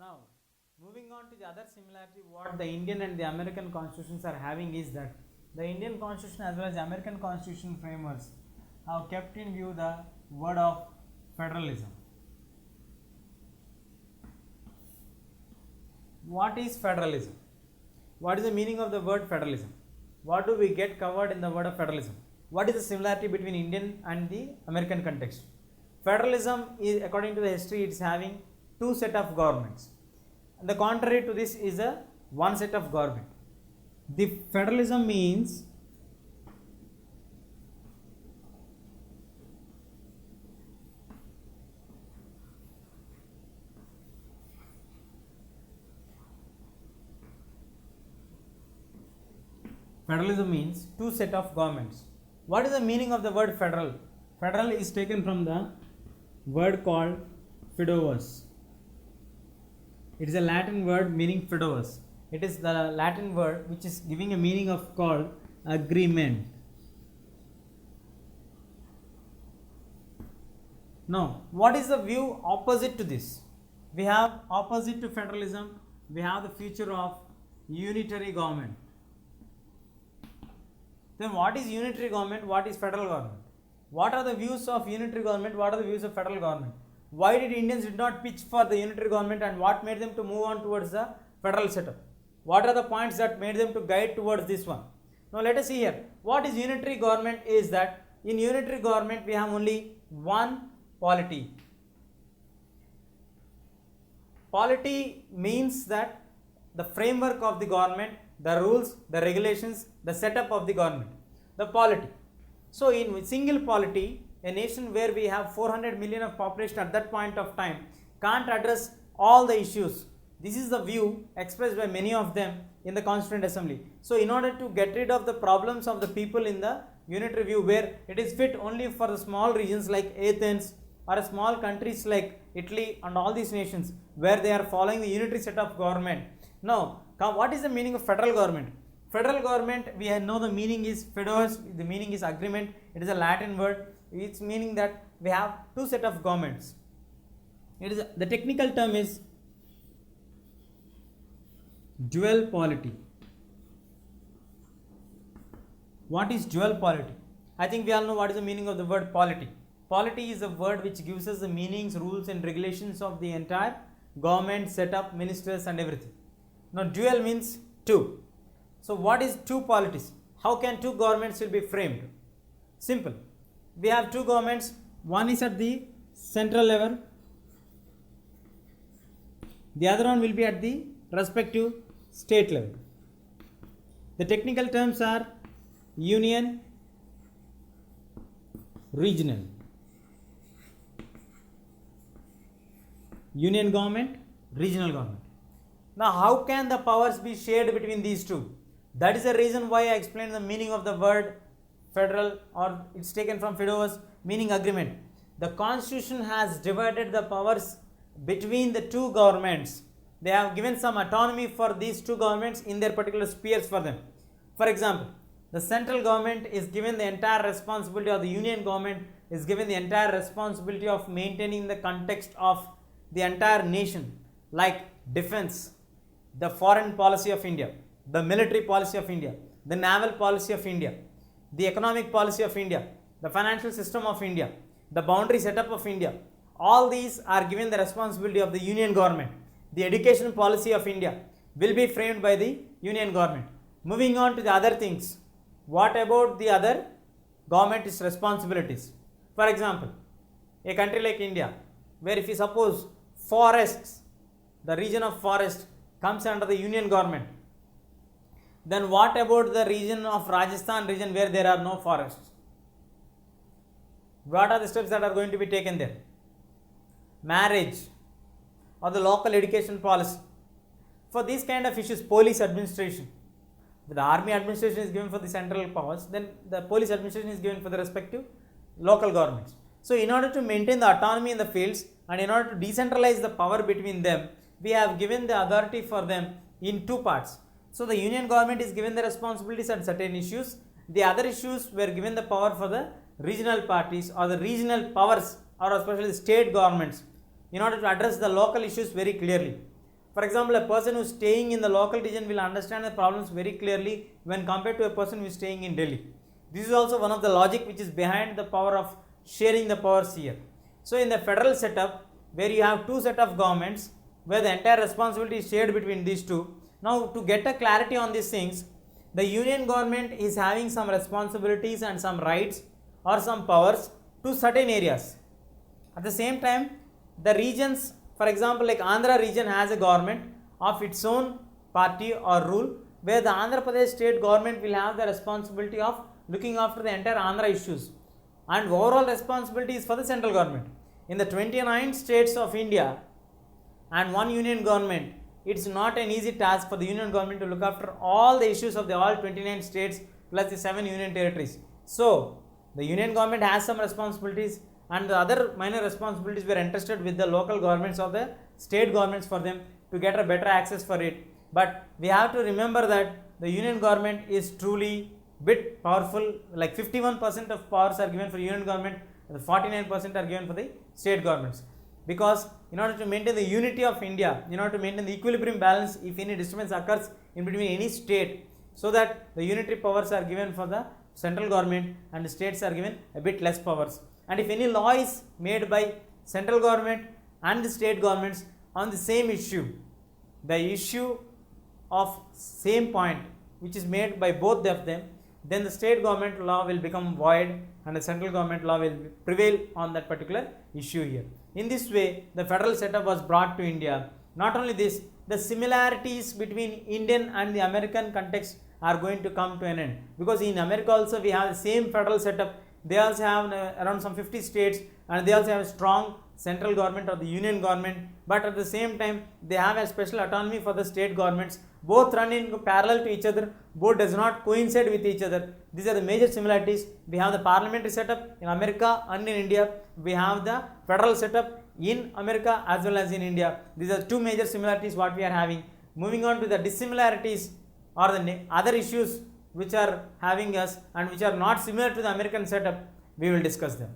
Now, moving on to the other similarity, what the Indian and the American constitutions are having is that the Indian constitution as well as the American constitution framers have kept in view the word of federalism. What is federalism? What is the meaning of the word federalism? What do we get covered in the word of federalism? What is the similarity between Indian and the American context? Federalism is, according to the history, it is having two set of governments. And the contrary to this is a one set of government. The federalism means two set of governments. What is the meaning of the word federal? Federal is taken from the word called fideus. It is a Latin word meaning fideus. It is the Latin word which is giving a meaning of called agreement. Now, what is the view opposite to this? We have opposite to federalism, we have the future of unitary government. Then what is unitary government? What is federal government? What are the views of unitary government? What are the views of federal government? Why did Indians did not pitch for the unitary government and what made them to move on towards the federal setup? What are the points that made them to guide towards this one? Now let us see here. What is unitary government is that in unitary government we have only one polity. Polity means that the framework of the government, the rules, the regulations, the setup of the government, the polity. So in single polity, a nation where we have 400 million of population at that point of time can't address all the issues. This is the view expressed by many of them in the Constituent Assembly. So in order to get rid of the problems of the people in the unitary view, where it is fit only for the small regions like Athens or small countries like Italy and all these nations where they are following the unitary set of government. Now, what is the meaning of federal government? Federal government, we know the meaning is fideus, the meaning is agreement. It is a Latin word. It's meaning that we have two set of governments. It is the technical term is dual polity. What is dual polity? I think we all know what is the meaning of the word polity. Polity is a word which gives us the meanings, rules and regulations of the entire government setup, ministers and everything. Now dual means two. So what is two polities? How can two governments will be framed? Simple. We have two governments. One is at the central level. The other one will be at the respective state level. The technical terms are union, regional. Union government, regional government. Now how can the powers be shared between these two? That is the reason why I explained the meaning of the word federal, or it's taken from fideus, meaning agreement. The constitution has divided the powers between the two governments. They have given some autonomy for these two governments in their particular spheres for them. For example, the central government is given the entire responsibility, or the union government is given the entire responsibility of maintaining the context of the entire nation, like defense, the foreign policy of India, the military policy of India, the naval policy of India, the economic policy of India, the financial system of India, the boundary setup of India. All these are given the responsibility of the union government. The education policy of India will be framed by the union government. Moving on to the other things. What about the other government's responsibilities? For example, a country like India, where if you suppose forests, the region of forest comes under the union government, then what about the region of Rajasthan region where there are no forests? What are the steps that are going to be taken there? Marriage or the local education policy. For these kind of issues, police administration. The army administration is given for the central powers, then the police administration is given for the respective local governments. So in order to maintain the autonomy in the fields and in order to decentralize the power between them, we have given the authority for them in two parts. So the union government is given the responsibilities on certain issues. The other issues were given the power for the regional parties or the regional powers, or especially the state governments, in order to address the local issues very clearly. For example, a person who is staying in the local region will understand the problems very clearly when compared to a person who is staying in Delhi. This is also one of the logic which is behind the power of sharing the powers here. So in the federal setup, where you have two set of governments, where the entire responsibility is shared between these two. Now to get a clarity on these things, the union government is having some responsibilities and some rights or some powers to certain areas. At the same time, the regions, for example, like Andhra region has a government of its own party or rule, where the Andhra Pradesh state government will have the responsibility of looking after the entire Andhra issues, and overall responsibility is for the central government. In the 29 states of India and one union government, it's not an easy task for the union government to look after all the issues of the all 29 states plus the 7 union territories. So the union government has some responsibilities, and the other minor responsibilities were entrusted with the local governments of the state governments for them to get a better access for it. But we have to remember that the union government is truly bit powerful, like 51% of powers are given for union government, and 49% are given for the state governments. Because in order to maintain the unity of India, in order to maintain the equilibrium balance, if any disturbance occurs in between any state, so that the unitary powers are given for the central government and the states are given a bit less powers. And if any law is made by central government and the state governments on the same issue, the issue of same point which is made by both of them, then the state government law will become void and the central government law will prevail on that particular issue here. In this way, the federal setup was brought to India. Not only this, the similarities between Indian and the American context are going to come to an end, because in America also we have the same federal setup. They also have around some 50 states, and they also have a strong central government or the union government, but at the same time they have a special autonomy for the state governments. Both run in parallel to each other, both does not coincide with each other. These are the major similarities. We have the parliamentary setup in America and in India. We have the federal setup in America as well as in India. These are two major similarities what we are having. Moving on to the dissimilarities or the other issues which are having us and which are not similar to the American setup, we will discuss them.